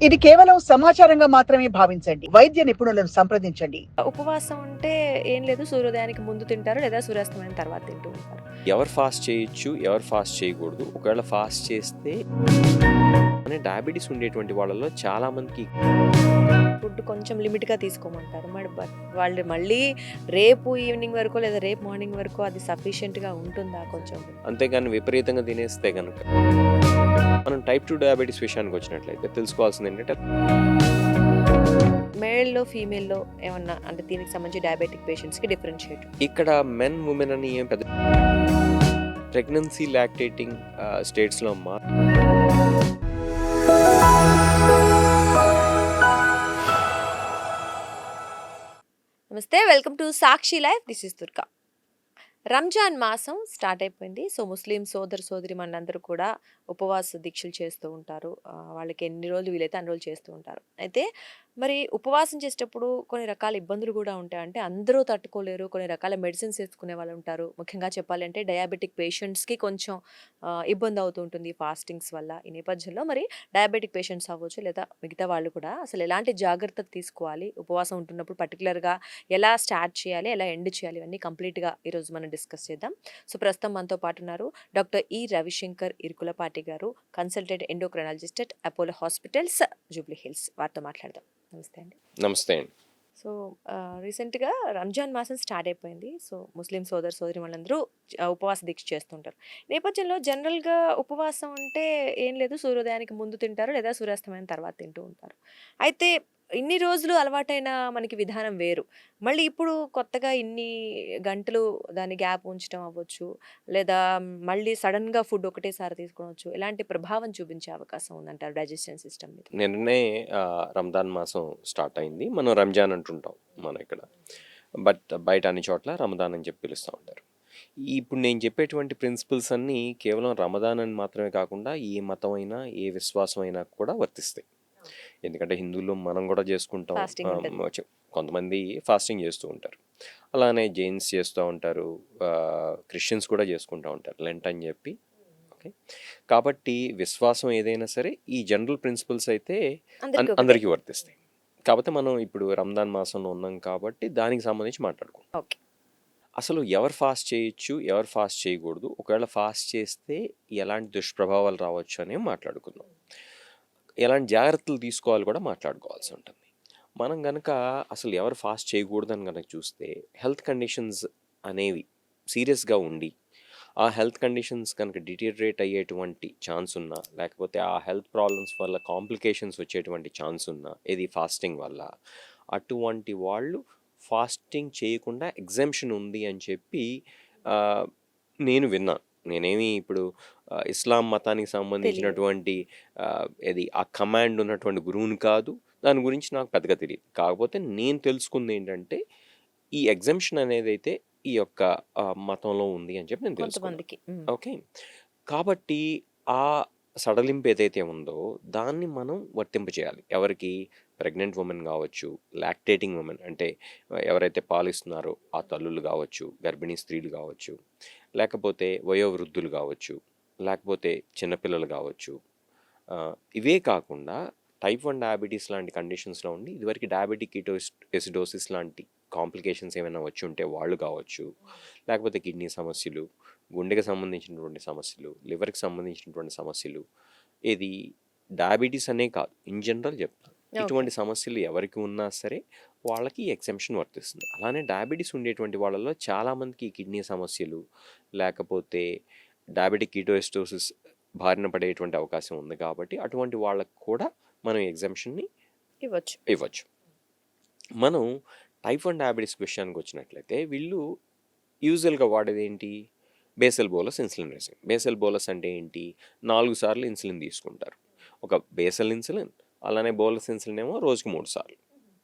ఇది కేవలం సమాచారంగా మాత్రమే భావించండి. వైద్య నిపుణులను సంప్రదించండి. ఉపవాసం ఉంటే ఏం లేదు, సూర్యోదయానికి ముందు తింటారు లేదా సూర్యాస్తమయం తర్వాత తింటూ ఉంటారు. ఎవరు ఫాస్ట్ చేయొచ్చు, ఎవరు ఫాస్ట్ చేయకూడదు. ఒకవేళ ఫాస్ట్ చేస్తే డయాబెటీస్ ఉండేటువంటి వాళ్ళలో చాలా మందికి ఫుడ్ కొంచెం లిమిట్గా తీసుకోమంటారు. బట్ వాళ్ళు మళ్ళీ రేపు ఈవినింగ్ వరకు లేదా రేపు మార్నింగ్ వరకు అది సఫిషియెంట్గా ఉంటుందా కొంచెం? అంతేగాని విపరీతంగా తినేస్తే కనుక మనం టైప్ 2 డయాబెటీస్ విషయానికి వచ్చినట్లయితే తెలుసుకోవాల్సింది ఏంటంటే మేల్లో ఫీమేల్లో ఏమన్నా అంటే దీనికి సంబంధించి డయాబెటిక్ పేషెంట్స్కి డిఫరెన్షియేట్ ఇక్కడ మెన్ ఉమెన్ అని ఏం పెద్ద ప్రెగ్నెన్సీ లాక్టేటింగ్ స్టేట్స్లో నమస్తే, welcome to Sakshi life. This is Durga. Ramzan మాసం స్టార్ట్ అయిపోయింది. సో ముస్లిం సోదరి మనందరూ కూడా ఉపవాస దీక్షలు చేస్తూ ఉంటారు. వాళ్ళకి ఎన్ని రోజులు వీలైతే అన్ని రోజులు చేస్తూ ఉంటారు. అయితే మరి ఉపవాసం చేసేటప్పుడు కొన్ని రకాల ఇబ్బందులు కూడా ఉంటాయి. అంటే అందరూ తట్టుకోలేరు. కొన్ని రకాల మెడిసిన్స్ వేసుకునే వాళ్ళు ఉంటారు. ముఖ్యంగా చెప్పాలంటే డయాబెటిక్ పేషెంట్స్కి కొంచెం ఇబ్బంది అవుతూ ఉంటుంది ఫాస్టింగ్స్ వల్ల. ఈ నేపథ్యంలో మరి డయాబెటిక్ పేషెంట్స్ అవ్వచ్చు లేదా మిగతా వాళ్ళు కూడా అసలు ఎలాంటి జాగ్రత్తలు తీసుకోవాలి, ఉపవాసం ఉంటున్నప్పుడు పర్టికులర్గా ఎలా స్టార్ట్ చేయాలి, ఎలా ఎండ్ చేయాలి, ఇవన్నీ కంప్లీట్గా ఈరోజు మనం డిస్కస్ చేద్దాం. సో ప్రస్తుతం మనతో పాటు ఉన్నారు డాక్టర్ ఈ రవిశంకర్ ఇరుకులపాటి గారు, consultant endocrinologist at Apollo hospitals, Jubilee hills. వారితో మాట్లాడదాం. నమస్తే అండి. నమస్తే అండి. సో రీసెంట్గా రంజాన్ మాసం స్టార్ట్ అయిపోయింది. సో ముస్లిం సోదరి వాళ్ళందరూ ఉపవాస దీక్ష చేస్తుంటారు. నేపథ్యంలో జనరల్గా ఉపవాసం అంటే ఏం లేదు, సూర్యోదయానికి ముందు తింటారు లేదా సూర్యాస్తమయం తర్వాత తింటూ ఉంటారు. అయితే ఇన్ని రోజులు అలవాటైన మనకి విధానం వేరు. మళ్ళీ ఇప్పుడు కొత్తగా ఇన్ని గంటలు దాని గ్యాప్ ఉంచడం అవ్వచ్చు, లేదా మళ్ళీ సడన్గా ఫుడ్ ఒకటేసారి తీసుకోవచ్చు. ఎలాంటి ప్రభావం చూపించే అవకాశం ఉందంటారు డైజెషన్ సిస్టమ్ మీద? నిన్ననే రంజాన్ మాసం స్టార్ట్ అయింది. మనం రంజాన్ అంటుంటాం మన ఇక్కడ, బట్ బయట అన్ని చోట్ల రమదాన్ అని చెప్పి పిలుస్తూ ఉంటారు. ఇప్పుడు నేను చెప్పేటువంటి ప్రిన్సిపల్స్ అన్నీ కేవలం రమదాన్ అని మాత్రమే కాకుండా ఏ మతం అయినా ఏ విశ్వాసం అయినా కూడా వర్తిస్తాయి. ఎందుకంటే హిందువులు మనం కూడా చేసుకుంటాం, కొంతమంది ఫాస్టింగ్ చేస్తూ ఉంటారు. అలానే జైన్స్ చేస్తూ ఉంటారు, క్రిస్టియన్స్ కూడా చేసుకుంటూ ఉంటారు లెంట్ అని చెప్పి. ఓకే, కాబట్టి విశ్వాసం ఏదైనా సరే ఈ జనరల్ ప్రిన్సిపల్స్ అయితే అందరికీ వర్తిస్తాయి. కాకపోతే మనం ఇప్పుడు రంజాన్ మాసంలో ఉన్నాం కాబట్టి దానికి సంబంధించి మాట్లాడుకుంటాం. అసలు ఎవరు ఫాస్ట్ చేయొచ్చు, ఎవరు ఫాస్ట్ చేయకూడదు, ఒకవేళ ఫాస్ట్ చేస్తే ఎలాంటి దుష్ప్రభావాలు రావచ్చు అనేవి మాట్లాడుకుందాం. ఎలాంటి జాగ్రత్తలు తీసుకోవాలి కూడా మాట్లాడుకోవాల్సి ఉంటుంది. మనం కనుక అసలు ఎవరు ఫాస్ట్ చేయకూడదని కనుక చూస్తే హెల్త్ కండిషన్స్ అనేవి సీరియస్గా ఉండి ఆ హెల్త్ కండిషన్స్ కనుక డిటీరియరేట్ అయ్యేటువంటి ఛాన్స్ ఉన్నా, లేకపోతే ఆ హెల్త్ ప్రాబ్లమ్స్ వల్ల కాంప్లికేషన్స్ వచ్చేటువంటి ఛాన్స్ ఉన్నా ఇది ఫాస్టింగ్ వల్ల, అటువంటి వాళ్ళు ఫాస్టింగ్ చేయకుండా ఎగ్జంప్షన్ ఉంది అని చెప్పి నేను విన్నాను. నేనేమి ఇప్పుడు ఇస్లాం మతానికి సంబంధించినటువంటి ఇది ఆ కమాండ్ ఉన్నటువంటి గురువుని కాదు, దాని గురించి నాకు పెద్దగా తెలియదు. కాకపోతే నేను తెలుసుకుంది ఏంటంటే ఈ ఎగ్జంప్షన్ అనేది అయితే ఈ యొక్క మతంలో ఉంది అని చెప్పి నేను తెలుసుకున్నాను. ఓకే, కాబట్టి ఆ సడలింపు ఏదైతే ఉందో దాన్ని మనం వర్తింపజేయాలి. ఎవరికి? ప్రెగ్నెంట్ ఉమెన్ కావచ్చు, లాక్టేటింగ్ ఉమెన్ అంటే ఎవరైతే పాలిస్తున్నారో ఆ తల్లులు కావచ్చు, గర్భిణీ స్త్రీలు కావచ్చు, లేకపోతే వయోవృద్ధులు కావచ్చు, లేకపోతే చిన్నపిల్లలు కావచ్చు. ఇవే కాకుండా టైప్ 1 డయాబెటీస్ లాంటి కండిషన్స్లో ఉండి ఇదివరకు డయాబెటిక్ ఎసిడోసిస్ లాంటి కాంప్లికేషన్స్ ఏమైనా వచ్చి ఉంటే వాళ్ళు కావచ్చు, లేకపోతే కిడ్నీ సమస్యలు, గుండెకి సంబంధించినటువంటి సమస్యలు, లివర్కి సంబంధించినటువంటి సమస్యలు, ఇది డయాబెటీస్ అనే కాదు, ఇన్ జనరల్ చెప్తాను. ఇటువంటి సమస్యలు ఎవరికి ఉన్నా సరే వాళ్ళకి ఎగ్జంప్షన్ వర్తిస్తుంది. అలానే డయాబెటీస్ ఉండేటువంటి వాళ్ళలో చాలామందికి కిడ్నీ సమస్యలు, లేకపోతే డయాబెటిక్ కీటోఎసిడోసిస్ బారిన పడేటువంటి అవకాశం ఉంది. కాబట్టి అటువంటి వాళ్ళకు కూడా మనం ఎగ్జంప్షన్ని ఇవ్వచ్చు. మనం టైప్ 1 డయాబెటీస్ విషయానికి వచ్చినట్లయితే వీళ్ళు యూజువల్గా వాడేది ఏంటి? Basal bolus insulin regime. Basal bolus అంటే ఏంటి? 4 సార్లు ఇన్సులిన్ తీసుకుంటారు. ఒక బేసల్ ఇన్సులిన్, అలానే బోలస్ ఇన్సులిన్ ఏమో రోజుకి 3 సార్లు.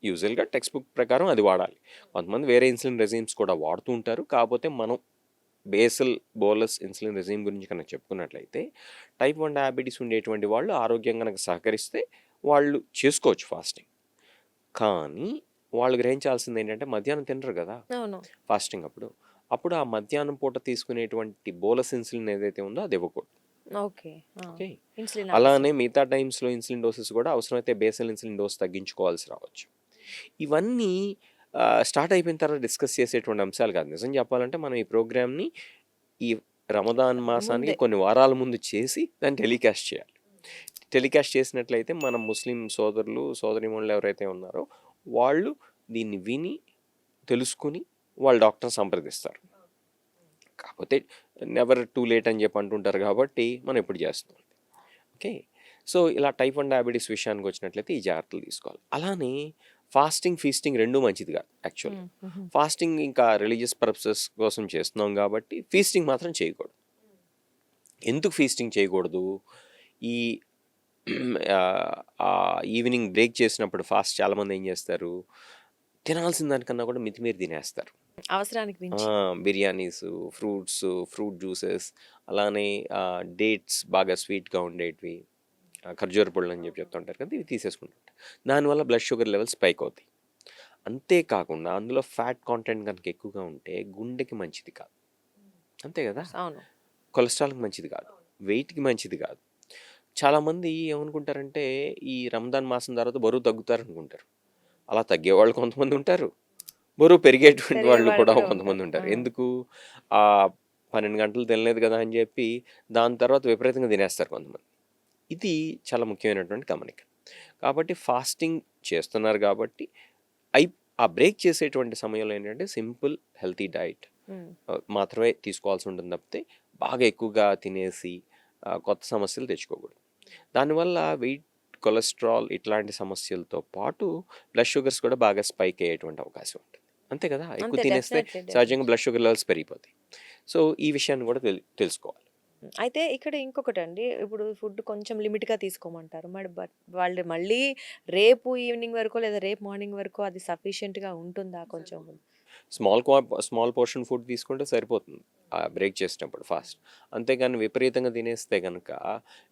యూజువల్గా టెక్స్ట్ బుక్ ప్రకారం అది వాడాలి. కొంతమంది వేరే ఇన్సులిన్ రెజిమ్స్ కూడా వాడుతూ ఉంటారు. కాకపోతే మనం బేసల్ బోలస్ ఇన్సులిన్ రెజిమ్ గురించి కనుక చెప్పుకున్నట్లయితే టైప్ 1 డయాబెటీస్ ఉండేటువంటి వాళ్ళు ఆరోగ్యంగా కనుక సహకరిస్తే వాళ్ళు చేసుకోవచ్చు ఫాస్టింగ్. కానీ వాళ్ళు గ్రహించాల్సింది ఏంటంటే మధ్యాహ్నం తినరు కదా ఫాస్టింగ్ అప్పుడు ఆ మధ్యాహ్నం పూట తీసుకునేటువంటి బోలస్ ఇన్సులిన్ ఏదైతే ఉందో అది ఇవ్వకూడదు. ఓకే. ఓకే. ఇన్సులిన్ అలానే మిగతా టైమ్స్‌లో ఇన్సులిన్ డోసెస్ కూడా అవసరమైతే బేసల్ ఇన్సులిన్ డోస్ తగ్గించుకోవాల్సి రావచ్చు. ఇవన్నీ స్టార్ట్ అయిపోయిన తర్వాత డిస్కస్ చేసేటువంటి అంశాలు కాదు. నిజం చెప్పాలంటే మనం ఈ ప్రోగ్రామ్‌ని ఈ రమదాన్ మాసానికి ముందే. కొన్ని వారాల ముందు చేసి దాన్ని టెలికాస్ట్ చేయాలి. టెలికాస్ట్ చేసినట్లయితే మన ముస్లిం సోదరులు, సోదరీమణులు ఎవరైతే ఉన్నారో వాళ్ళు దీన్ని విని, తెలుసుకొని వాళ్ళు డాక్టర్‌ని సంప్రదిస్తారు. కాకపోతే నెవర్ టూ లేట్ అని చెప్పి అంటుంటారు కాబట్టి మనం ఇప్పుడు చేస్తున్నాం. ఓకే. సో ఇలా టైప్ 1 డయాబెటీస్ విషయానికి వచ్చినట్లయితే ఈ జాగ్రత్తలు తీసుకోవాలి. అలానే ఫాస్టింగ్, ఫీస్టింగ్ రెండూ మంచిది కాదు యాక్చువల్‌గా. ఫాస్టింగ్ ఇంకా రిలీజియస్ పర్పసెస్ కోసం చేస్తున్నాం కాబట్టి ఫీస్టింగ్ మాత్రం చేయకూడదు. ఎందుకు ఫీస్టింగ్ చేయకూడదు? ఈ ఈవినింగ్ బ్రేక్ చేసినప్పుడు ఫాస్ట్ చాలామంది ఏం చేస్తారు, తినాల్సిన దానికన్నా కూడా మితిమీరి తినేస్తారు. అవసరానికి మించి. బిర్యానీస్, ఫ్రూట్స్, ఫ్రూట్ జ్యూసెస్, అలానే డేట్స్ బాగా స్వీట్గా ఉండేటివి, ఖర్జూర పళ్ళు అని చెప్పి చెప్తుంటారు కదా, ఇవి తీసేసుకుంటుంటారు. దానివల్ల బ్లడ్ షుగర్ లెవెల్స్ పైకి అవుతాయి. అంతేకాకుండా అందులో ఫ్యాట్ కాంటెంట్ కనుక ఎక్కువగా ఉంటే గుండెకి మంచిది కాదు. అంతే కదా, అవును. కొలెస్ట్రాల్కి మంచిది కాదు, వెయిట్కి మంచిది కాదు. చాలామంది ఏమనుకుంటారంటే ఈ రంజాన్ మాసం తర్వాత బరువు తగ్గుతారు అనుకుంటారు. అలా తగ్గేవాళ్ళు కొంతమంది ఉంటారు, బరువు పెరిగేటువంటి పెరిగే వాళ్ళు వాళ్ళు కూడా కూడా కొంతమంది ఉంటారు. ఉంటారు. ఎందుకు? ఆ 12 గంటలు తినలేదు కదా అని చెప్పి దాని తర్వాత విపరీతంగా తినేస్తారు కొంతమంది. ఇది చాలా ముఖ్యమైనటువంటి గమనిక. కాబట్టి ఫాస్టింగ్ చేస్తున్నారు కాబట్టి ఆ బ్రేక్ చేసేటువంటి సమయంలో ఏంటంటే సింపుల్ హెల్తీ డైట్ మాత్రమే తీసుకోవాల్సి ఉంటుంది తప్పితే బాగా ఎక్కువగా తినేసి కొత్త సమస్యలు తెచ్చుకోకూడదు. దానివల్ల వెయిట్, కొలెస్ట్రాల్ ఇట్లాంటి సమస్యలతో పాటు బ్లడ్ షుగర్స్ కూడా బాగా స్పైక్ అయ్యేటువంటి అవకాశం ఉంటుంది. అంతే కదా, ఎక్కువ అంతే, తినేస్తే డెఫినెట్లీ. సహజంగా బ్లడ్ షుగర్ లెవెల్స్ పెరిగిపోతాయి. సో ఈ విషయాన్ని కూడా తెలుసుకోవాలి. అయితే ఇక్కడ ఇంకొకటండి. ఇప్పుడు ఫుడ్ కొంచెం లిమిట్‌గా తీసుకోమంటారు. మరి వాళ్ళు మళ్ళీ రేపు ఈవినింగ్ వరకో లేదా రేపు మార్నింగ్ వరకో అది సఫిషియెంట్‌గా ఉంటుందా కొంచెం? స్మాల్ పోర్షన్ ఫుడ్ తీసుకుంటే సరిపోతుంది బ్రేక్ చేసినప్పుడు ఫాస్ట్. అంతేగాని విపరీతంగా తినేస్తే కనుక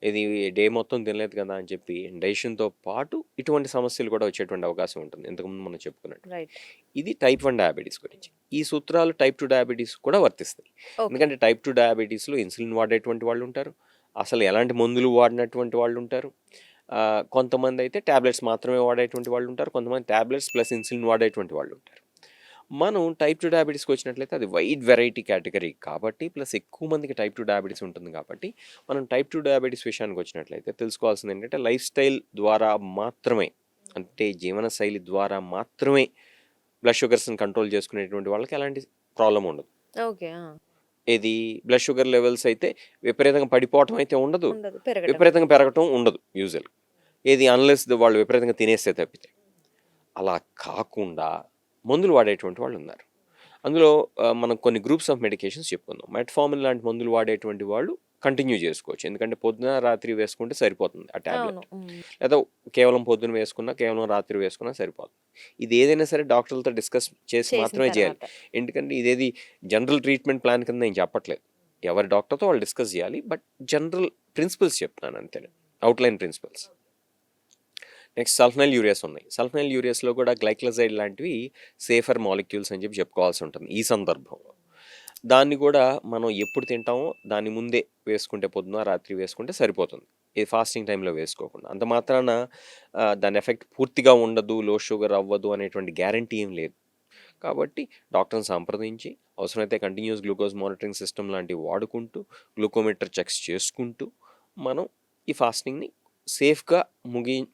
ఇది డే మొత్తం తినలేదు కదా అని చెప్పి డైజెషన్తో పాటు ఇటువంటి సమస్యలు కూడా వచ్చేటువంటి అవకాశం ఉంటుంది, ఇంతకుముందు మనం చెప్పుకున్నట్టు. రైట్. ఇది టైప్ 1 డయాబెటీస్ గురించి. ఈ సూత్రాలు టైప్ 2 డయాబెటీస్ కూడా వర్తిస్తాయి. ఓకే. ఎందుకంటే టైప్ 2 డయాబెటీస్లో ఇన్సులిన్ వాడేటువంటి వాళ్ళు ఉంటారు, అసలు ఎలాంటి మందులు వాడినటువంటి వాళ్ళు ఉంటారు, కొంతమంది అయితే ట్యాబ్లెట్స్ మాత్రమే వాడేటువంటి వాళ్ళు ఉంటారు, కొంతమంది ట్యాబ్లెట్స్ ప్లస్ ఇన్సులిన్ వాడేటువంటి వాళ్ళు ఉంటారు. మనం టైప్ 2 డయాబెటీస్కి వచ్చినట్లయితే అది వైడ్ వెరైటీ కేటగిరీ కాబట్టి, ప్లస్ ఎక్కువ మందికి టైప్ 2 డయాబెటీస్ ఉంటుంది కాబట్టి, మనం టైప్ 2 డయాబెటీస్ విషయానికి వచ్చినట్లయితే తెలుసుకోవాల్సింది ఏంటంటే లైఫ్ స్టైల్ ద్వారా మాత్రమే, అంటే జీవనశైలి ద్వారా మాత్రమే బ్లడ్ షుగర్స్ని కంట్రోల్ చేసుకునేటువంటి వాళ్ళకి ఎలాంటి ప్రాబ్లం ఉండదు. ఓకే. ఇది బ్లడ్ షుగర్ లెవెల్స్ అయితే విపరీతంగా పడిపోవటం అయితే ఉండదు, ఉండదు. పెరగటం. విపరీతంగా పెరగటం ఉండదు యూజువల్. ఏది అన్లెస్ వాళ్ళు విపరీతంగా తినేస్తే తప్పితే. అలా కాకుండా మందులు వాడేటువంటి వాళ్ళు ఉన్నారు. అందులో మనం కొన్ని గ్రూప్స్ ఆఫ్ మెడికేషన్స్ చెప్పుకుందాం. మెట్ఫార్మిన్ లాంటి మందులు వాడేటువంటి వాళ్ళు కంటిన్యూ చేసుకోవచ్చు, ఎందుకంటే పొద్దున రాత్రి వేసుకుంటే సరిపోతుంది ఆ ట్యాబ్లెట్. అవును. లేదా కేవలం పొద్దున వేసుకున్నా, కేవలం రాత్రి వేసుకున్నా సరిపోతుంది. ఇది ఏదైనా సరే డాక్టర్లతో డిస్కస్ చేసి చేసిన మాత్రమే చేయాలి. తర్వాత. ఎందుకంటే ఇదేది జనరల్ ట్రీట్మెంట్ ప్లాన్ కింద నేను చెప్పట్లేదు, ఎవరి డాక్టర్తో వాళ్ళు డిస్కస్ చేయాలి. బట్ జనరల్ ప్రిన్సిపల్స్ చెప్తున్నాను అంతే, అవుట్లైన్ ప్రిన్సిపల్స్. నెక్స్ట్ సల్ఫనైల్ యూరియాస్ ఉన్నాయి. సల్ఫనైల్ యూరియాస్లో కూడా గ్లైక్లజైడ్ లాంటివి సేఫర్ మాలిక్యూల్స్ అని చెప్పి చెప్పుకోవాల్సి ఉంటుంది ఈ సందర్భంలో. దాన్ని కూడా మనం ఎప్పుడు తింటామో దాని ముందే వేసుకుంటే, పొద్దున రాత్రి వేసుకుంటే సరిపోతుంది, ఇది ఫాస్టింగ్ టైంలో వేసుకోకుండా. అంత మాత్రాన దాని ఎఫెక్ట్ పూర్తిగా ఉండదు, లో షుగర్ అవ్వదు అనేటువంటి గ్యారంటీ ఏం లేదు. కాబట్టి డాక్టర్ని సంప్రదించి అవసరమైతే కంటిన్యూస్ గ్లూకోజ్ మానిటరింగ్ సిస్టమ్ లాంటివి వాడుకుంటూ, గ్లూకోమీటర్ చెక్స్ చేసుకుంటూ మనం ఈ ఫాస్టింగ్ని సేఫ్గా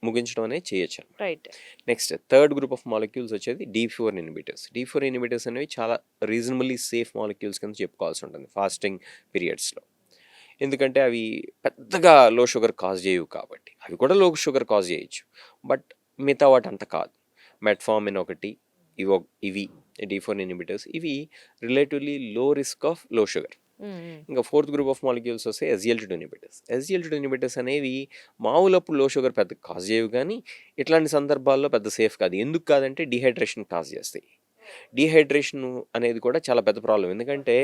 ముగించడం అనేది చేయొచ్చు. Right. Next third group of molecules వచ్చేది D4 ఇన్హిబిటర్స్. D4 ఇన్హిబిటర్స్ అనేవి చాలా రీజనబుల్లీ సేఫ్ మాలిక్యూల్స్ కింద చెప్పుకోవాల్సి ఉంటుంది ఫాస్టింగ్ పీరియడ్స్లో. ఎందుకంటే అవి పెద్దగా లో షుగర్ కాజ్ చేయవు కాబట్టి. అవి కూడా లో షుగర్ కాజ్ చేయొచ్చు, బట్ మిగతా వాటి అంత కాదు. మెట్ఫార్మిన్ ఒకటి, ఇవి D4 ఇన్హిబిటర్స్, ఇవి రిలేటివ్లీ లో రిస్క్ ఆఫ్ లో షుగర్. ఇంకా ఫోర్త్ గ్రూప్ ఆఫ్ మాలిక్యూల్స్ వస్తే SGLT2 ఇన్హిబిటర్స్. SGLT2 ఇన్హిబిటర్స్ అనేవి మామూలప్పుడు లో షుగర్ పెద్ద కాజ్ చేయవు, కానీ ఇట్లాంటి సందర్భాల్లో పెద్ద సేఫ్ కాదు. ఎందుకు కాదంటే డిహైడ్రేషన్ కాజ్ చేస్తాయి. డిహైడ్రేషన్ అనేది కూడా చాలా పెద్ద ప్రాబ్లం, ఎందుకంటే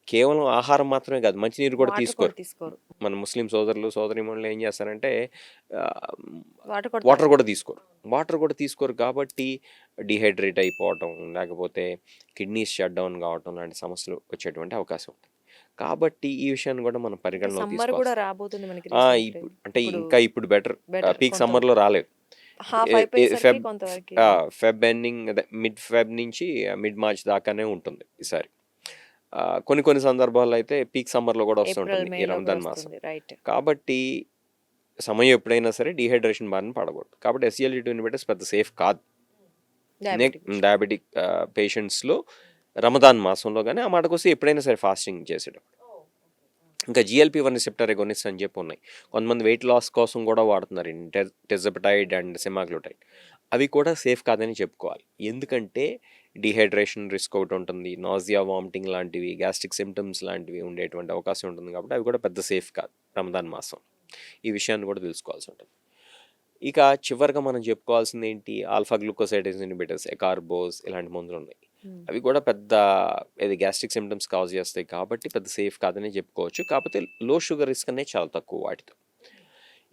కేవలం ఆహారం మాత్రమే కాదు, మంచినీరు కూడా తీసుకోరు. మన ముస్లిం సోదరులు సోదరీమణులు ఏం చేస్తారంటే వాటర్ కూడా తీసుకోరు కాబట్టి డిహైడ్రేట్ అయిపోవటం, లేకపోతే కిడ్నీస్ షట్ డౌన్ కావటం లాంటి సమస్యలు వచ్చేటువంటి అవకాశం ఉంటుంది. కాబట్టి ఈ విషయాన్ని కూడా మనం పరిగణలోకి సమ్మర్ కూడా తీసుకోవాలి. రాబోతుంది మనకి ఇప్పుడు అంటే ఇప్పుడు ఇంకా ఇప్పుడు బెటర్. బెటర్ పీక్ కొంత సమ్మర్లో రాలేదు. హాఫ్ ఏ- ఏ- అయిపోయేసరికి ఫెబ్ కొంతవరకు ఫెబ్ ఎండింగ్, అదే మిడ్ ఫెబ్ నుంచి మిడ్ మార్చ్ దాకానే ఉంటుంది ఈసారి. కొన్ని సందర్భాల్లో అయితే పీక్ సమ్మర్లో కూడా ఏప్రిల్ వస్తుంటుంది ఈ మేలో కూడా రంజాన్ మాసం. వస్తుంది, రైట్. కాబట్టి సమయం ఎప్పుడైనా సరే డీహైడ్రేషన్ బారిన పడకూడదు. కాబట్టి SGLT2 ఇన్హిబిటర్స్ పెద్ద సేఫ్ కాదు డయాబెటిక్ పేషెంట్స్లో రమదాన్ మాసంలో. కానీ ఆ మాటకు వస్తే ఎప్పుడైనా సరే ఫాస్టింగ్ చేసేటప్పుడు. ఇంకా GLP-1 రిసెప్టర్ ఎగోనిస్ట్ అని చెప్పి ఉన్నాయి. కొంతమంది వెయిట్ లాస్ కోసం కూడా వాడుతున్నారు, టెజబటైడ్ అండ్ సెమాగ్లూటైడ్. అవి కూడా సేఫ్ కాదని చెప్పుకోవాలి. ఎందుకంటే డిహైడ్రేషన్ రిస్క్ ఒకటి ఉంటుంది, నాజియా, వామిటింగ్ లాంటివి, గ్యాస్ట్రిక్ సిమ్టమ్స్ లాంటివి ఉండేటువంటి అవకాశం ఉంటుంది. కాబట్టి అవి కూడా పెద్ద సేఫ్ కాదు రమదాన్ మాసం. ఈ విషయాన్ని కూడా తెలుసుకోవాల్సి ఉంటుంది. ఇక చివరిగా మనం చెప్పుకోవాల్సింది ఏంటి, ఆల్ఫా గ్లూకోసైడేజ్ ఇన్హిబిటర్స్, ఎకార్బోస్ ఇలాంటి మందులు ఉన్నాయి. అవి కూడా పెద్ద ఇది గ్యాస్ట్రిక్ సిమ్టమ్స్ కాజ్ చేస్తాయి కాబట్టి పెద్ద సేఫ్ కాదని చెప్పుకోవచ్చు. కాకపోతే లో షుగర్ రిస్క్ అనేది చాలా తక్కువ వాటితో.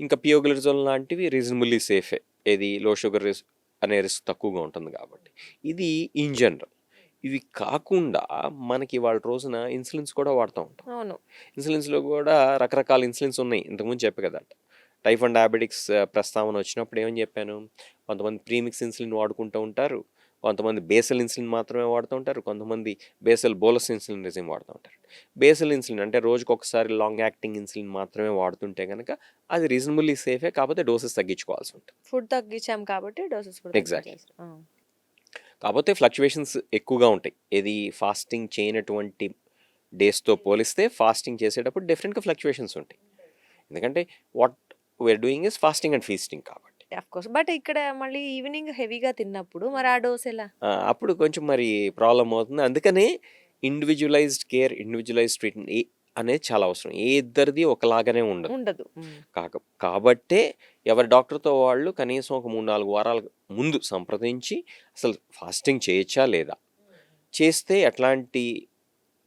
ఇంకా పియోగ్లిజోల్ లాంటివి రీజనబుల్లీ సేఫే, ఏది లో షుగర్ రిస్క్ అనే రిస్క్ తక్కువగా ఉంటుంది కాబట్టి. ఇది ఇన్ జనరల్. ఇవి కాకుండా మనకి వాళ్ళ రోజున ఇన్సులిన్స్ కూడా వాడుతూ ఉంటాం. అవును. ఇన్సులిన్స్లో కూడా రకరకాల ఇన్సులిన్స్ ఉన్నాయి. ఇంతకుముందు చెప్పే కదా, టైప్ 1 డయాబెటిక్స్ ప్రస్తావన వచ్చినప్పుడు ఏమని చెప్పాను, కొంతమంది ప్రీమిక్స్ ఇన్సులిన్ వాడుకుంటూ ఉంటారు, కొంతమంది బేసల్ ఇన్సులిన్ మాత్రమే వాడుతూ ఉంటారు, కొంతమంది బేసల్ బోలస్ ఇన్సులిన్ రెజిమ్ వాడుతూ ఉంటారు. బేసల్ ఇన్సులిన్ అంటే రోజుకి ఒకసారి లాంగ్ యాక్టింగ్ ఇన్సులిన్ మాత్రమే వాడుతుంటే కనుక అది రీజనబుల్లీ సేఫే, కాకపోతే డోసెస్ తగ్గించుకోవాల్సి ఉంటుంది. ఫుడ్ తగ్గించాం కాబట్టి డోసెస్ కూడా Exactly. తగ్గించేస్తాం. కాకపోతే ఫ్లక్చువేషన్స్ ఎక్కువగా ఉంటాయి. ఏది ఫాస్టింగ్ చేయనటువంటి డేస్తో పోలిస్తే ఫాస్టింగ్ చేసేటప్పుడు డిఫరెంట్గా ఫ్లక్చువేషన్స్ ఉంటాయి. ఎందుకంటే what we are doing is fasting and feasting కాబట్టి. Of course. బట్ ఇక్కడ మళ్ళీ ఈవినింగ్ హెవీగా తిన్నప్పుడు మరి ఆ డోస్ ఎలా అప్పుడు కొంచెం మరి ప్రాబ్లం అవుతుంది. అందుకనే ఇండివిజువలైజ్డ్ కేర్, ఇండివిజువలైజ్డ్ ట్రీట్మెంట్ అనేది చాలా అవసరం. ఏ ఇద్దరిది ఒకలాగానే ఉండదు. ఉండదు. కాబట్టే ఎవరి డాక్టర్తో వాళ్ళు కనీసం ఒక 3-4 వారాల ముందు సంప్రదించి అసలు ఫాస్టింగ్ చేయొచ్చా లేదా, చేస్తే ఎట్లాంటి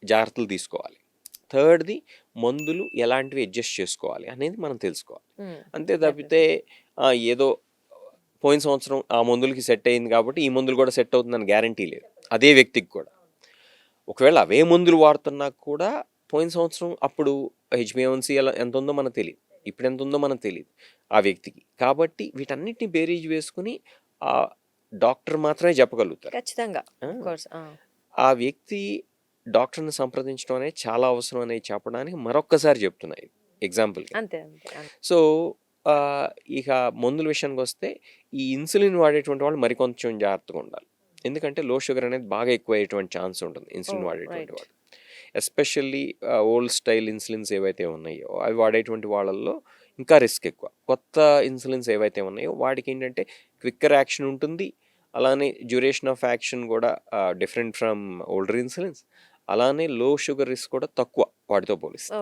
జాగ్రత్తలు తీసుకోవాలి, థర్డ్ది మందులు ఎలాంటివి అడ్జస్ట్ చేసుకోవాలి అనేది మనం తెలుసుకోవాలి. అంతే తప్పితే ఏదో పోయిన సంవత్సరం ఆ మందులకి సెట్ అయింది కాబట్టి ఈ మందులు కూడా సెట్ అవుతుందని గ్యారంటీ లేదు అదే వ్యక్తికి కూడా. ఒకవేళ అవే మందులు వాడుతున్నా కూడా పోయిన సంవత్సరం అప్పుడు HbA1c ఎలా ఎంత ఉందో మనకు తెలియదు, ఇప్పుడు ఎంత ఉందో మనకు తెలియదు ఆ వ్యక్తికి. కాబట్టి వీటన్నిటిని బేరీజ్ వేసుకుని ఆ డాక్టర్ మాత్రమే చెప్పగలుగుతారు. ఖచ్చితంగా. Of course. ఆ వ్యక్తి డాక్టర్ని సంప్రదించడం అనేది చాలా అవసరం అనేది చెప్పడానికి మరొక్కసారి చెప్తున్నాయి ఎగ్జాంపుల్కి. అంతే అంతే. సో ఇక మందుల విషయానికి వస్తే ఈ ఇన్సులిన్ వాడేటువంటి వాళ్ళు మరికొంచెం జాగ్రత్తగా ఉండాలి. ఎందుకంటే లో షుగర్ అనేది బాగా ఎక్కువ అయ్యేటువంటి ఛాన్స్ ఉంటుంది ఇన్సులిన్ వాడేటువంటి వాళ్ళు. ఎస్పెషల్లీ ఓల్డ్ స్టైల్ ఇన్సులిన్స్ ఏవైతే ఉన్నాయో అవి వాడేటువంటి వాళ్ళల్లో ఇంకా రిస్క్ ఎక్కువ. కొత్త ఇన్సులిన్స్ ఏవైతే ఉన్నాయో వాటికి ఏంటంటే క్విక్కర్ యాక్షన్ ఉంటుంది, అలానే డ్యూరేషన్ ఆఫ్ యాక్షన్ కూడా డిఫరెంట్ ఫ్రమ్ ఓల్డర్ ఇన్సులిన్స్, అలానే లో షుగర్ రిస్క్ కూడా తక్కువ వాటితో పోలిస్తే.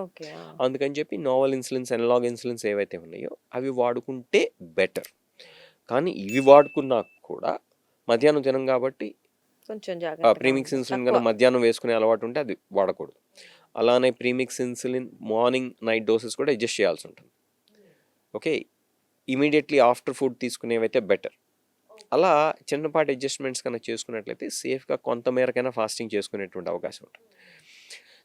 అందుకని చెప్పి నోవల్ ఇన్సులిన్స్, అనలాగ్ ఇన్సులిన్స్ ఏవైతే ఉన్నాయో అవి వాడుకుంటే బెటర్. కానీ ఇవి వాడుకున్నా కూడా మధ్యాహ్నం తినం కాబట్టి కొంచెం జాగ్రత్తగా ప్రీమిక్స్ ఉండాలి. ఇన్సులిన్ కన్నా మధ్యాహ్నం వేసుకునే అలవాటు ఉంటే అది వాడకూడదు. అలానే premix insulin morning night doses కూడా అడ్జస్ట్ చేయాల్సి ఉంటుంది. ఓకే, ఇమీడియట్లీ ఆఫ్టర్ ఫుడ్ తీసుకునేవైతే బెటర్. అలా చిన్నపాటి అడ్జస్ట్మెంట్స్ కన్నా చేసుకున్నట్లయితే సేఫ్గా కొంతమేరకైనా ఫాస్టింగ్ చేసుకునేటువంటి అవకాశం ఉంటుంది.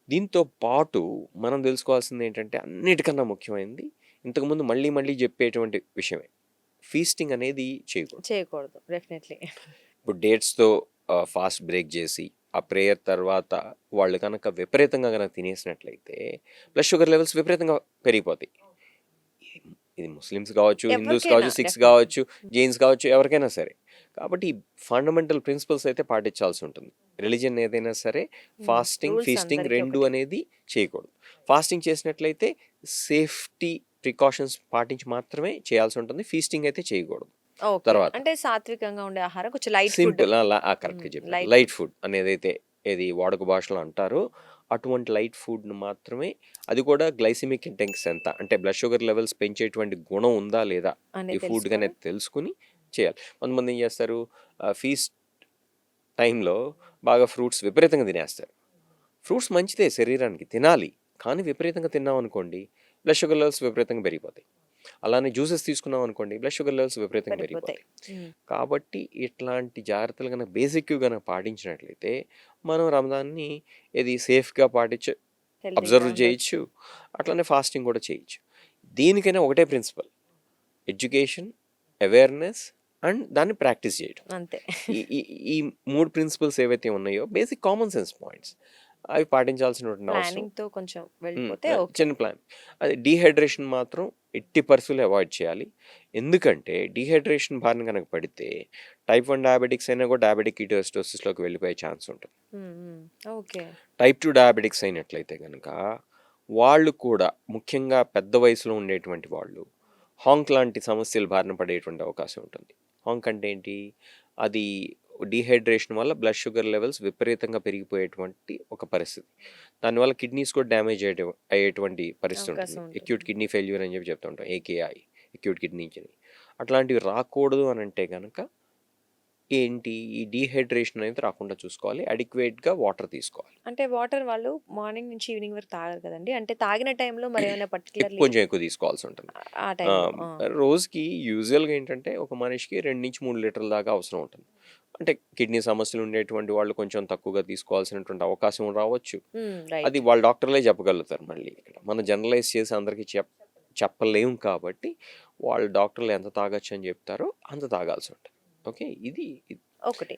దీంతో పాటు మనం తెలుసుకోవాల్సింది ఏంటంటే అన్నిటికన్నా ముఖ్యమైనది ఇంతకుముందు మళ్ళీ మళ్ళీ చెప్పేటువంటి విషయమే, ఫీస్టింగ్ అనేది చేయకూడదు. డెఫినెట్లీ. ఇప్పుడు డేట్స్తో ఫాస్ట్ బ్రేక్ చేసి ఆ ప్రేయర్ తర్వాత వాళ్ళు కనుక విపరీతంగా కనుక తినేసినట్లయితే బ్లడ్ షుగర్ లెవెల్స్ విపరీతంగా పెరిగిపోతాయి. ఇది ముస్లిమ్స్ కావచ్చు, హిందూస్ కావచ్చు, సిక్స్ కావచ్చు, జైన్స్ కావచ్చు, ఎవరికైనా సరే. కాబట్టి ఫండమెంటల్ ప్రిన్సిపల్స్ అయితే పాటించాల్సి ఉంటుంది. రిలీజియన్ ఏదైనా సరే ఫాస్టింగ్, ఫీస్టింగ్ రెండు అనేది చేయకూడదు. ఫాస్టింగ్ చేసినట్లయితే సేఫ్టీ ప్రికాషన్స్ పాటించి మాత్రమే చేయాల్సి ఉంటుంది. ఫీస్టింగ్ అయితే చేయకూడదు. తర్వాత అంటే సాత్వికంగా ఉండే ఆహారం, కొంచెం లైట్ ఫుడ్. సింపుల్, కరెక్ట్గా చెప్పారు. లైట్ ఫుడ్ అనేది అయితే ఏది వాడుక భాషలో అంటారో అటువంటి లైట్ ఫుడ్ను మాత్రమే, అది కూడా గ్లైసిమిక్ ఇండెక్స్ ఎంత అంటే బ్లడ్ షుగర్ లెవెల్స్ పెంచేటువంటి గుణం ఉందా లేదా ఈ ఫుడ్ అనేది తెలుసుకుని చేయాలి. కొంతమంది ఏం చేస్తారు, ఫీస్ట్ టైంలో బాగా ఫ్రూట్స్ విపరీతంగా తినేస్తారు. ఫ్రూట్స్ మంచిదే శరీరానికి, తినాలి. కానీ విపరీతంగా తిన్నాం అనుకోండి బ్లడ్ షుగర్ లెవెల్స్ విపరీతంగా పెరిగిపోతాయి. అలానే జ్యూసెస్ తీసుకున్నాం అనుకోండి బ్లడ్ షుగర్ లెవెల్స్ విపరీతంగా పెరిగిపోతాయి. కాబట్టి ఇట్లాంటి జాగ్రత్తలు కనుక బేసిక్గా కనుక పాటించినట్లయితే మనం రంజాన్ని ఇది సేఫ్గా హెల్తీగా అబ్జర్వ్ ఉండొచ్చు. చేయొచ్చు, అట్లనే ఫాస్టింగ్ కూడా చేయొచ్చు. దీనికైనా ఒకటే ప్రిన్సిపల్, ఎడ్యుకేషన్, అవేర్నెస్ అండ్ దాన్ని ప్రాక్టీస్ చేయడం. అంతే. ఈ ఈ ఈ 3 ప్రిన్సిపల్స్ ఏవైతే ఉన్నాయో బేసిక్ కామన్ సెన్స్ పాయింట్స్, అవి పాటించాల్సినటువంటి అవసరం. ప్లానింగ్‌తో కొంచెం వెళ్ళిపోతే ఓకే. చిన్న ప్లాన్. అది డీహైడ్రేషన్ మాత్రం ఎట్టి పరిస్థితుల్లో అవాయిడ్ చేయాలి. ఎందుకంటే డీహైడ్రేషన్ బారిన కనుక పడితే టైప్ 1 డయాబెటిక్స్ అయినా కూడా డయాబెటిక్ కీటోసిస్లోకి వెళ్ళిపోయే ఛాన్స్ ఉంటుంది. హ్మ్. హ్మ్. ఓకే. టైప్ 2 డయాబెటిక్స్ అయినట్లయితే కనుక వాళ్ళు కూడా, ముఖ్యంగా పెద్ద వయసులో ఉండేటువంటి వాళ్ళు, హాంక్ లాంటి సమస్యలు బారిన పడేటువంటి అవకాశం ఉంటుంది. హాంక్ అంటే ఏంటి? అది డీహైడ్రేషన్ వల్ల బ్లడ్ షుగర్ లెవెల్స్ విపరీతంగా పెరిగిపోయేటువంటి ఒక పరిస్థితి. దానివల్ల కిడ్నీస్ కూడా డ్యామేజ్ అయ్యేటువంటి పరిస్థితి ఉంటుంది. అవకాశం ఉంటుంది. అక్యూట్ కిడ్నీ ఫెయిల్యూర్ అని చెప్పి చెప్తూ ఉంటాం, ఏకేఐ, అక్యూట్ కిడ్నీ ఇంజరీ. అట్లాంటివి రాకూడదు అని అంటే కనుక ఏంటి, ఈ డీహైడ్రేషన్ అనేది రాకుండా చూసుకోవాలి. అడిక్వేట్గా వాటర్ తీసుకోవాలి. అంటే వాటర్ వాళ్ళు మార్నింగ్ నుంచి ఈవినింగ్ వరకు తాగరు కదండీ. అంటే తాగిన టైంలో మరేమైనా పర్టిక్యులర్‌లీ కొంచెం ఎక్కువ తీసుకోవాల్సి ఉంటుంది. ఆ టైంలో రోజుకి యూజువల్గా ఏంటంటే ఒక మనిషికి 2-3 లీటర్ల దాకా అవసరం ఉంటుంది. అంటే కిడ్నీ సమస్యలు ఉండేటువంటి వాళ్ళు కొంచెం తక్కువగా తీసుకోవాల్సినటువంటి అవకాశం రావచ్చు. అది రైట్. వాళ్ళ డాక్టర్లే చెప్పగలుగుతారు. మళ్ళీ ఇక్కడ మనం జనరలైజ్ చేసి అందరికీ చెప్పలేము కాబట్టి వాళ్ళ డాక్టర్లు ఎంత తాగొచ్చు అని చెప్తారో అంత తాగాల్సి ఉంటుంది. ఓకే, ఇది ఒకటి.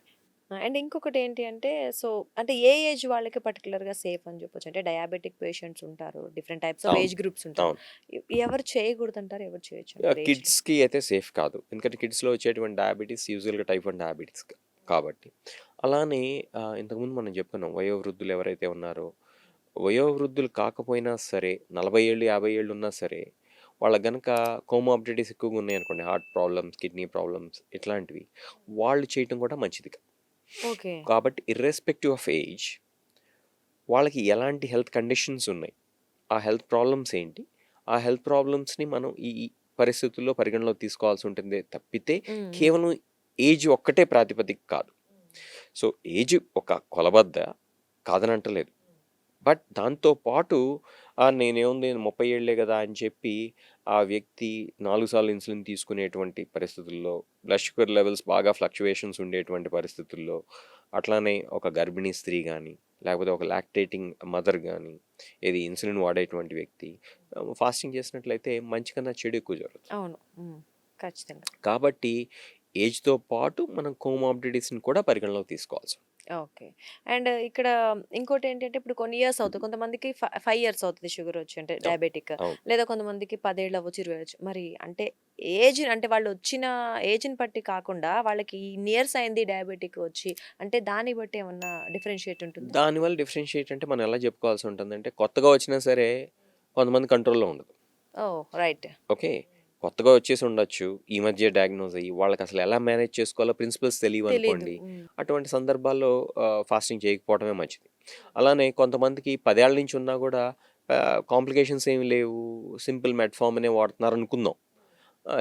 అండ్ ఇంకొకటి ఏంటి అంటే సో అంటే ఏ ఏజ్ వాళ్ళకి పర్టిక్యులర్‌గా సేఫ్ అని చెప్పొచ్చు? అంటే డయాబెటిక్ పేషెంట్స్ ఉంటారు. డిఫరెంట్ టైప్స్ ఆఫ్ అవును, ఏజ్ గ్రూప్స్ ఉంటారు. అవును. ఎవరు చేయకూడదంటారు? ఎవరు చేయొచ్చు అంటారు ఏజ్‌లో? కిడ్స్కి అయితే సేఫ్ కాదు. ఎందుకంటే కిడ్స్లో వచ్చేటువంటి డయాబెటీస్ యూజువల్గా టైప్ 1 డయాబెటీస్ కాబట్టి. అలానే ఇంతకుముందు మనం చెప్పుకున్నాం, వయోవృద్ధులు ఎవరైతే ఉన్నారో, వయోవృద్ధులు కాకపోయినా సరే 40 ఏళ్ళు 50 ఏళ్ళు ఉన్నా సరే వాళ్ళకి గనక కోమార్బిడిటీస్ ఎక్కువగా ఉన్నాయనుకోండి, హార్ట్ ప్రాబ్లమ్స్, కిడ్నీ ప్రాబ్లమ్స్ ఇట్లాంటివి, వాళ్ళు చేయటం కూడా మంచిది కాదు. ఓకే. కాబట్టి ఇర్రెస్పెక్టివ్ ఆఫ్ ఏజ్ వాళ్ళకి ఎలాంటి హెల్త్ కండిషన్స్ ఉన్నాయి, ఆ హెల్త్ ప్రాబ్లమ్స్ ఏంటి, ఆ హెల్త్ ప్రాబ్లమ్స్ని మనం ఈ ఈ పరిస్థితుల్లో పరిగణలోకి తీసుకోవాల్సి ఉంటుంది తప్పితే కేవలం ఏజ్ ఒక్కటే ప్రాతిపదిక కాదు. సో ఏజ్ ఒక కొలబద్ద, కాదనంటలేదు. బట్ దాంతో పాటు నేనేముంది 30 ఏళ్లే కదా అని చెప్పి ఆ వ్యక్తి 4 సార్లు ఇన్సులిన్ తీసుకునేటువంటి పరిస్థితుల్లో, బ్లడ్ షుగర్ లెవెల్స్ బాగా ఫ్లక్చువేషన్స్ ఉండేటువంటి పరిస్థితుల్లో, అట్లానే ఒక గర్భిణీ స్త్రీ కానీ లేకపోతే ఒక లాక్టేటింగ్ మదర్ కానీ, ఇది ఇన్సులిన్ వాడేటువంటి వ్యక్తి ఫాస్టింగ్ చేసినట్లయితే మంచి కన్నా చెడు ఎక్కువ జరుగుతుంది. అవును. ఖచ్చితంగా. కాబట్టి ఏజ్తో పాటు మనం కోమార్బిడిటీస్ని కూడా పరిగణలోకి తీసుకోవాల్సి ఉంటుంది. ఓకే. అండ్ ఇక్కడ ఇంకోటేంటంటే ఇప్పుడు కొన్ని ఇయర్స్ అవుతది. కొంతమందికి 5 ఇయర్స్ అవుతది షుగర్ వచ్చి అంటే అవును, డయాబెటిక్. అవును. లేదా కొంతమందికి 10 ఏళ్ళు అవ్వచ్చు, 20 అవ్వచ్చు. మరి అంటే ఏజ్ అంటే వాళ్ళు వచ్చిన ఏజ్‌ని బట్టి కాకుండా వాళ్ళకి ఇన్ని ఇయర్స్ అయింది డయాబెటిక్ వచ్చి అంటే దాన్ని బట్టి ఏమన్నా డిఫరెన్షియేట్ ఉంటుందా? దానివల్ల డిఫరెన్షియేట్ అంటే మనం ఎలా చెప్పుకోవాల్సి ఉంటుందంటే, కొత్తగా వచ్చినా సరే కొంతమంది కంట్రోల్‌లో ఉండదు. ఓహ్! రైట్. ఓకే, కొత్తగా వచ్చేసి ఉండొచ్చు, ఈ మధ్య డయాగ్నోజ్ అయ్యి వాళ్ళకి అసలు ఎలా మేనేజ్ చేసుకోవాలో ప్రిన్సిపల్స్ తెలియవు తెలీదు. అనుకోండి. అటువంటి సందర్భాల్లో ఫాస్టింగ్ చేయకపోవడమే మంచిది. అలానే కొంతమందికి 10 ఏళ్ల నుంచి ఉన్నా కూడా కాంప్లికేషన్స్ ఏమి లేవు, సింపుల్ మెట్ఫార్మినే వాడుతున్నారు అనుకుందాం,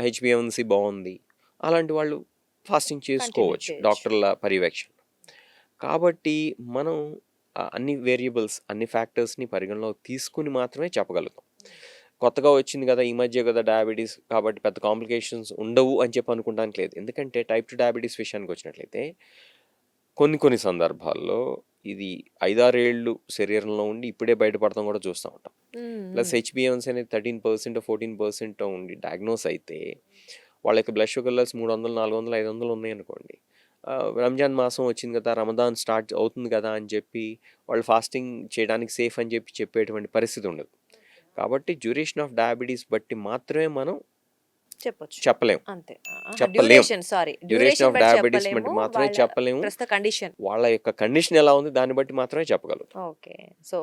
హెచ్బిఎవన్సీ బాగుంది, అలాంటి వాళ్ళు ఫాస్టింగ్ కంటిన్యూ చేసుకోవచ్చు చేయొచ్చు. డాక్టర్ల పర్యవేక్షణ. కాబట్టి మనం అన్ని వేరియబుల్స్, అన్ని ఫ్యాక్టర్స్ని పరిగణలోకి తీసుకుని మాత్రమే చెప్పగలుగుతాం. కొత్తగా వచ్చింది కదా, ఈ మధ్య కదా డయాబెటీస్ కాబట్టి పెద్ద కాంప్లికేషన్స్ ఉండవు అని చెప్పి అనుకోవడానికి లేదు. ఎందుకంటే టైప్ 2 డయాబెటీస్ విషయానికి వచ్చినట్లయితే కొన్ని సందర్భాల్లో ఇది 5-6 ఏళ్ళు శరీరంలో ఉండి ఇప్పుడే బయటపడతాం కూడా చూస్తూ ఉంటాం. ప్లస్ హెచ్బిఎవన్సీ అనేది 13%, 14% ఉండి డయాగ్నోస్ అయితే వాళ్ళ యొక్క బ్లడ్ షుగర్ లెవెల్స్ 300, 400, 500 ఉన్నాయనుకోండి, రంజాన్ మాసం వచ్చింది కదా, రమదాన్ స్టార్ట్ అవుతుంది కదా అని చెప్పి వాళ్ళు ఫాస్టింగ్ చేయడానికి సేఫ్ అని చెప్పి చెప్పేటువంటి పరిస్థితి ఉండదు. కాబట్టి డ్యూరేషన్ ఆఫ్ డయాబెటీస్ బట్టి మాత్రమే మనం చెప్పొచ్చు. చెప్పలేం. అంతే. చెప్పలేం. డ్యూరేషన్ డ్యూరేషన్ ఆఫ్ బట్టి డయాబెటీస్ బట్టి చెప్పలేము. మాత్రమే వాళ్ళ చెప్పలేము. ప్రస్తుత కండిషన్. వాళ్ళ యొక్క కండిషన్ ఎలా ఉంది దాన్ని బట్టి మాత్రమే చెప్పగలుగుతాం. ఓకే. సో,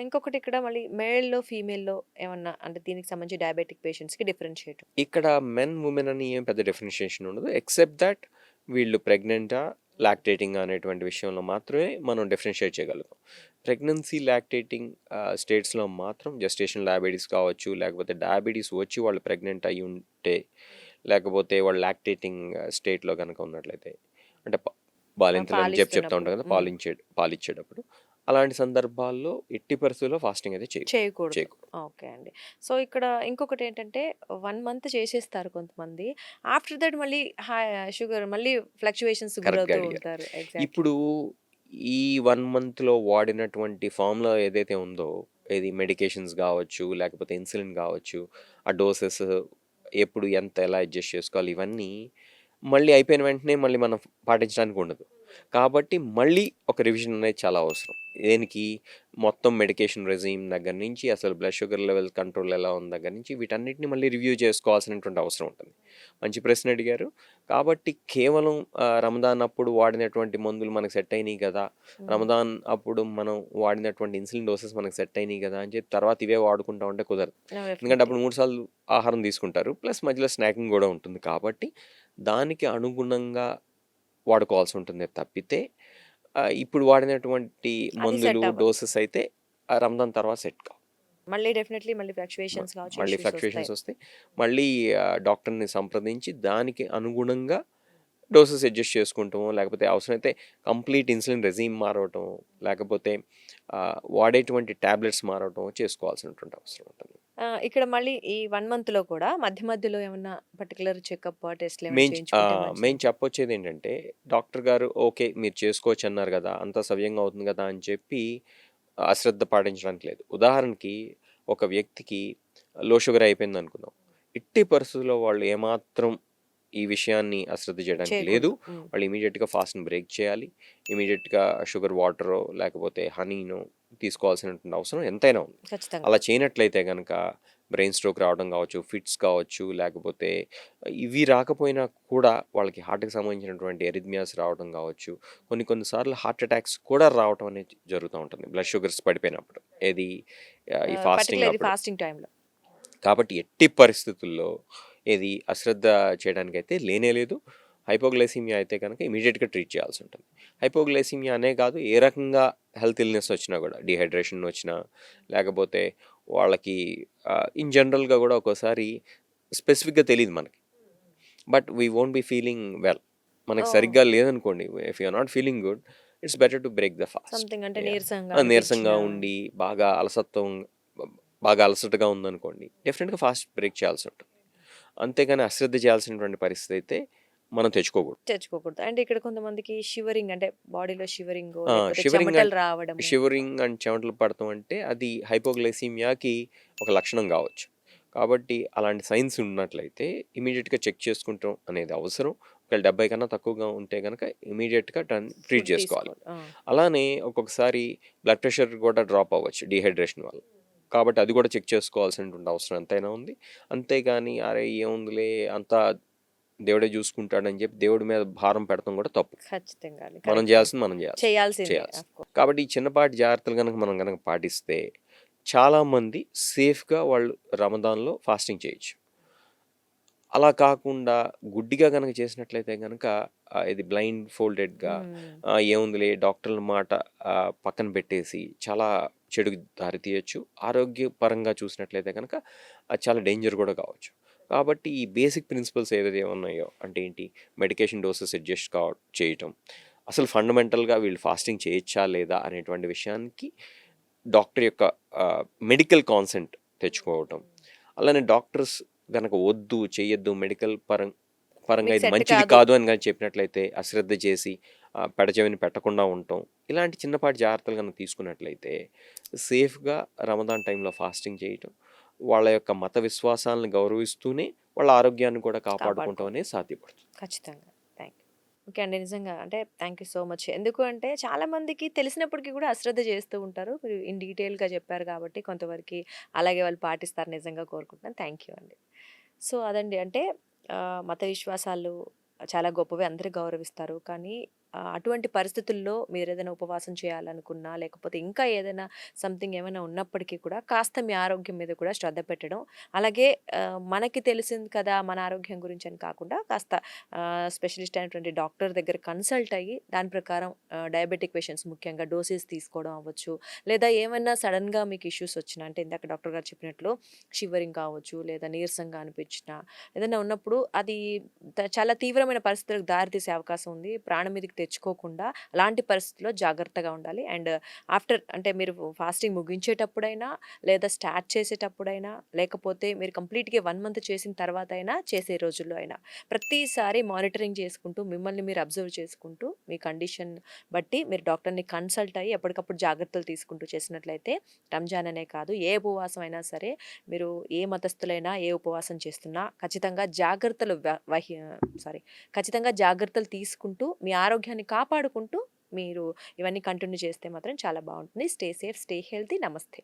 ఇంకొకటి ఇక్కడ మళ్ళీ మేల్‌లో, ఫీమేల్‌లో ఏమన్నా అంటే దీనికి సంబంధించి డయాబెటిక్ పేషెంట్స్‌కి డిఫరెన్షియేట్ ఇక్కడ మెన్, ఉమెన్ అని ఏం పెద్ద డిఫరెన్షియేషన్ ఉండదు. ఎక్సెప్ట్ దట్ వీళ్ళు ప్రెగ్నెంటా, లాక్టేటింగ్ అనేటువంటి విషయంలో మాత్రమే మనం డిఫరెన్షియేట్ చేయగలుగుతాం. ప్రెగ్నెన్సీ, లాక్టేటింగ్ స్టేట్స్లో మాత్రం జెస్టేషనల్ డయాబెటీస్ కావచ్చు, లేకపోతే డయాబెటీస్ వచ్చి వాళ్ళు ప్రెగ్నెంట్ అయ్యి ఉంటే, లేకపోతే వాళ్ళు లాక్టేటింగ్ స్టేట్లో కనుక ఉన్నట్లయితే, అంటే బాలింతలు అని చెప్తా ఉంటాం కదా, పాలిస్తున్నప్పుడు. పాలిచ్చేటప్పుడు అలాంటి సందర్భాల్లో ఎట్టి పరిస్థితుల్లో ఫాస్టింగ్ అయితే చేయకూడదు. చేయకూడదు. ఓకే అండి. సో, ఇక్కడ ఇంకొకటేంటంటే 1 మంత్ చేసేస్తారు కొంతమంది. ఆఫ్టర్ దట్ మళ్ళీ షుగర్ మళ్ళీ ఫ్లక్చుయేషన్స్ కరెక్ట్‌గా గురవుతూ అడిగారు. ఉంటారు. ఎగ్జాక్ట్‌లీ. ఇప్పుడు ఈ 1 మంత్‌లో వాడినటువంటి ఫార్ములా ఏదైతే ఉందో, ఏది మెడికేషన్స్ కావచ్చు, లేకపోతే ఇన్సులిన్ కావచ్చు, ఆ డోసెస్ ఎప్పుడు ఎంత ఎలా అడ్జస్ట్ చేసుకోవాలి, ఇవన్నీ మళ్ళీ అయిపోయిన వెంటనే మళ్ళీ మనం పాటించడానికి ఉండదు. కాబట్టి మళ్ళీ ఒక రివిజన్ అనేది చాలా అవసరం. దేనికి? మొత్తం మెడికేషన్ రెజీమ్ దగ్గర నుంచి, అసలు బ్లడ్ షుగర్ లెవెల్ కంట్రోల్ ఎలా ఉంది దగ్గర నుంచి, వీటన్నిటిని మళ్ళీ రివ్యూ చేసుకోవాల్సినటువంటి అవసరం ఉంటుంది. మంచి ప్రశ్న అడిగారు. కాబట్టి కేవలం రమదాన్ అప్పుడు వాడినటువంటి మందులు మనకు సెట్ అయినాయి కదా, రమదాన్ అప్పుడు మనం వాడినటువంటి ఇన్సులిన్ డోసెస్ మనకు సెట్ అయినాయి కదా అని చెప్పి తర్వాత ఇవే వాడుకుంటా ఉంటే కుదరదు. ఎందుకంటే అప్పుడు 3 సార్లు ఆహారం తీసుకుంటారు, ప్లస్ మధ్యలో స్నాకింగ్ కూడా ఉంటుంది. కాబట్టి దానికి అనుగుణంగా వాడుకోవాల్సి ఉంటుంది తప్పితే ఇప్పుడు వాడినటువంటి అది మందులు, సెట్ అవ్వదు. డోసెస్ అయితే రమదాన్ తర్వాత సెట్ కావు. మళ్ళీ డెఫినెట్లీ మళ్ళీ ఫ్లక్చుయేషన్స్ కావచ్చు, మళ్ళీ ఇష్యూస్ వస్తాయి. ఫ్లక్చుయేషన్స్ వస్తాయి. మళ్ళీ డాక్టర్ని సంప్రదించి దానికి అనుగుణంగా డోసెస్ అడ్జస్ట్ చేసుకుంటాము, లేకపోతే అవసరమైతే కంప్లీట్ ఇన్సులిన్ రెజీమ్ మారవటం, లేకపోతే వాడేటువంటి టాబ్లెట్స్ మారవటం చేసుకోవాల్సినటువంటి అవసరం ఉంటుంది. ఇక్కడ మళ్ళీ ఈ 1 మంత్లో కూడా మధ్య మధ్యలో ఏమన్నా పర్టికులర్ చెకప్ టెస్ట్లు ఏమైనా మేము చేయించుకుంటే మేము మంచిది. చెప్పొచ్చేది ఏంటంటే, డాక్టర్ గారు ఓకే మీరు చేసుకోవచ్చు అన్నారు కదా, అంతా సవ్యంగా అవుతుంది కదా అని చెప్పి అశ్రద్ధ పాటించడానికి లేదు. ఉదాహరణకి ఒక వ్యక్తికి లో షుగర్ అయిపోయింది అనుకుందాం. ఎట్టి పరిస్థితుల్లో వాళ్ళు ఏమాత్రం ఈ విషయాన్ని అశ్రద్ధ చేయడానికి లేదు. చేయకూడదు. వాళ్ళు ఇమీడియట్గా ఫాస్ట్ని బ్రేక్ చేయాలి. ఇమీడియట్గా షుగర్ వాటరో లేకపోతే హనీనో తీసుకోవాల్సినటువంటి అవసరం ఎంతైనా ఉంది. ఖచ్చితంగా. అలా చేయనట్లయితే కనుక బ్రెయిన్ స్ట్రోక్ రావడం కావచ్చు, ఫిట్స్ కావచ్చు, లేకపోతే ఇవి రాకపోయినా కూడా వాళ్ళకి హార్ట్కి సంబంధించినటువంటి ఎరిథ్మియాస్ రావడం కావచ్చు, కొన్నిసార్లు హార్ట్ అటాక్స్ కూడా రావడం అనేది జరుగుతూ ఉంటుంది బ్లడ్ షుగర్స్ పడిపోయినప్పుడు, ఏది ఈ ఫాస్టింగ్ పర్టికులర్ అప్పుడు. ఫాస్టింగ్ టైంలో. కాబట్టి ఎట్టి పరిస్థితుల్లో ఏది అశ్రద్ధ చేయడానికైతే లేనే లేదు. హైపోగ్లైసీమియా అయితే కనుక ఇమీడియట్గా ట్రీట్ చేయాల్సి ఉంటుంది. హైపోగ్లైసీమియా అనే కాదు, ఏ రకంగా హెల్త్ ఇల్నెస్ వచ్చినా కూడా, డిహైడ్రేషన్ వచ్చినా, లేకపోతే వాళ్ళకి ఇన్ జనరల్గా కూడా ఒక్కోసారి స్పెసిఫిక్గా తెలియదు మనకి, but we won't be feeling well. మనకి సరిగ్గా లేదనుకోండి, if you're not feeling good, it's better to break the fast. Something అంటే నీరసంగా ఉండి బాగా అలసటగా ఉందనుకోండి, డెఫినెట్గా ఫాస్ట్ బ్రేక్ చేయాల్సి ఉంటుంది. అంతేగాని అశ్రద్ధ చేయాల్సినటువంటి పరిస్థితి అయితే మనం తెచ్చుకోకూడదు. అండ్ ఇక్కడ కొంతమందికి షివరింగ్ అంటే బాడీలో షివరింగ్, షివరింగ్ చెమటలు రావడం. షివరింగ్ అండ్ చెమటలు పడతాం అంటే అది హైపోగ్లైసీమియాకి ఒక లక్షణం కావచ్చు. కాబట్టి అలాంటి సైన్స్ ఉన్నట్లయితే ఇమీడియట్గా చెక్ చేసుకుంటాం అనేది అవసరం. ఒకవేళ 70 కన్నా తక్కువగా ఉంటే కనుక ఇమీడియట్గా ట్రీట్ చేసుకోవాలి. అలానే ఒక్కొక్కసారి బ్లడ్ ప్రెషర్ కూడా డ్రాప్ అవ్వచ్చు డిహైడ్రేషన్ వల్ల. కాబట్టి అది కూడా చెక్ చేసుకోవాల్సినటువంటి అవసరం ఎంతైనా ఉంది. అంతేగాని అరే ఏముందిలే అంతా దేవుడే చూసుకుంటాడని చెప్పి దేవుడి మీద భారం పెడతాం కూడా తప్పు. ఖచ్చితంగా మనం చేయాల్సింది మనం చేయాల్సిందే. చేయాల్సింది. కాబట్టి ఈ చిన్నపాటి జాగ్రత్తలు కనుక మనం పాటిస్తే చాలామంది సేఫ్గా వాళ్ళు రమదాన్లో ఫాస్టింగ్ చేయొచ్చు. అలా కాకుండా గుడ్డిగా కనుక చేసినట్లయితే కనుక ఇది బ్లైండ్ ఫోల్డెడ్గా ఏముందిలే డాక్టర్ల మాట పక్కన పెట్టేసి చాలా చెడుకు దారి తీయచ్చు. ఆరోగ్యపరంగా చూసినట్లయితే కనుక అది చాలా డేంజర్ కూడా కావచ్చు. కాబట్టి ఈ బేసిక్ ప్రిన్సిపల్స్ ఏదైతే ఉన్నాయో, అంటే ఏంటి, మెడికేషన్ డోసెస్ అడ్జస్ట్ చేయటం, అసలు ఫండమెంటల్గా వీళ్ళు ఫాస్టింగ్ చేయొచ్చా లేదా అనేటువంటి విషయానికి డాక్టర్ యొక్క మెడికల్ కాన్సెంట్ తెచ్చుకోవటం. అలానే డాక్టర్స్ కనుక వద్దు చేయొద్దు, మెడికల్ పరంగా ఇది మంచిది కాదు అని కానీ చెప్పినట్లయితే అశ్రద్ధ చేసి పెడచెవిని పెట్టకుండా ఉండటం, ఇలాంటి చిన్నపాటి జాగ్రత్తలు కనుక తీసుకున్నట్లయితే సేఫ్గా రమదాన్ టైంలో ఫాస్టింగ్ చేయటం, వాళ్ళ యొక్క మత విశ్వాసాలను గౌరవిస్తూనే వాళ్ళ ఆరోగ్యాన్ని కూడా కాపాడుకుంటాం అనేది సాధ్యపడుతుంది. ఖచ్చితంగా. ఓకే అండి, నిజంగా అంటే థ్యాంక్ యూ సో మచ్. ఎందుకు అంటే చాలామందికి తెలిసినప్పటికీ కూడా అశ్రద్ధ చేస్తూ ఉంటారు. మీరు ఇన్ డీటెయిల్గా చెప్పారు కాబట్టి కొంతవరకు అలాగే వాళ్ళు పాటిస్తారు నిజంగా కోరుకుంటున్నాను. థ్యాంక్ యూ అండి. సో అదండి, అంటే మత విశ్వాసాలు చాలా గొప్పవి, అందరూ గౌరవిస్తారు. కానీ అటువంటి పరిస్థితుల్లో మీరు ఏదైనా ఉపవాసం చేయాలనుకున్నా, లేకపోతే ఇంకా ఏదైనా సంథింగ్ ఏమైనా ఉన్నప్పటికీ కూడా కాస్త మీ ఆరోగ్యం మీద కూడా శ్రద్ధ పెట్టడం, అలాగే మనకి తెలిసింది కదా మన ఆరోగ్యం గురించి అని కాకుండా కాస్త స్పెషలిస్ట్ అయినటువంటి డాక్టర్ దగ్గర కన్సల్ట్ అయ్యి దాని ప్రకారం డయాబెటిక్ పేషెంట్స్ ముఖ్యంగా డోసెస్ తీసుకోవడం అవ్వచ్చు, లేదా ఏమైనా సడన్గా మీకు ఇష్యూస్ వచ్చినా, అంటే ఇందాక డాక్టర్ గారు చెప్పినట్లు షివరింగ్ కావచ్చు, లేదా నీరసంగా అనిపించినా ఏదైనా ఉన్నప్పుడు అది చాలా తీవ్రమైన పరిస్థితులకు దారితీసే అవకాశం ఉంది. ప్రాణం మీదకి తెచ్చుకోకుండా అలాంటి పరిస్థితుల్లో జాగ్రత్తగా ఉండాలి. అండ్ ఆఫ్టర్ అంటే మీరు ఫాస్టింగ్ ముగించేటప్పుడైనా, లేదా స్టార్ట్ చేసేటప్పుడైనా, లేకపోతే మీరు కంప్లీట్గా 1 మంత్ చేసిన తర్వాత అయినా, చేసే రోజుల్లో అయినా ప్రతిసారి మానిటరింగ్ చేసుకుంటూ, మిమ్మల్ని మీరు అబ్జర్వ్ చేసుకుంటూ మీ కండిషన్ బట్టి మీరు డాక్టర్ని కన్సల్ట్ అయ్యి ఎప్పటికప్పుడు జాగ్రత్తలు తీసుకుంటూ చేసినట్లయితే రంజాన్ అనే కాదు ఏ ఉపవాసం అయినా సరే మీరు ఏ మతస్థులైనా ఏ ఉపవాసం చేస్తున్నా ఖచ్చితంగా ఖచ్చితంగా జాగ్రత్తలు తీసుకుంటూ మీ ఆరోగ్యాన్ని కాపాడుకుంటూ మీరు ఇవన్నీ కంటిన్యూ చేస్తే మాత్రం చాలా బాగుంటుంది. Stay safe, stay healthy. నమస్తే.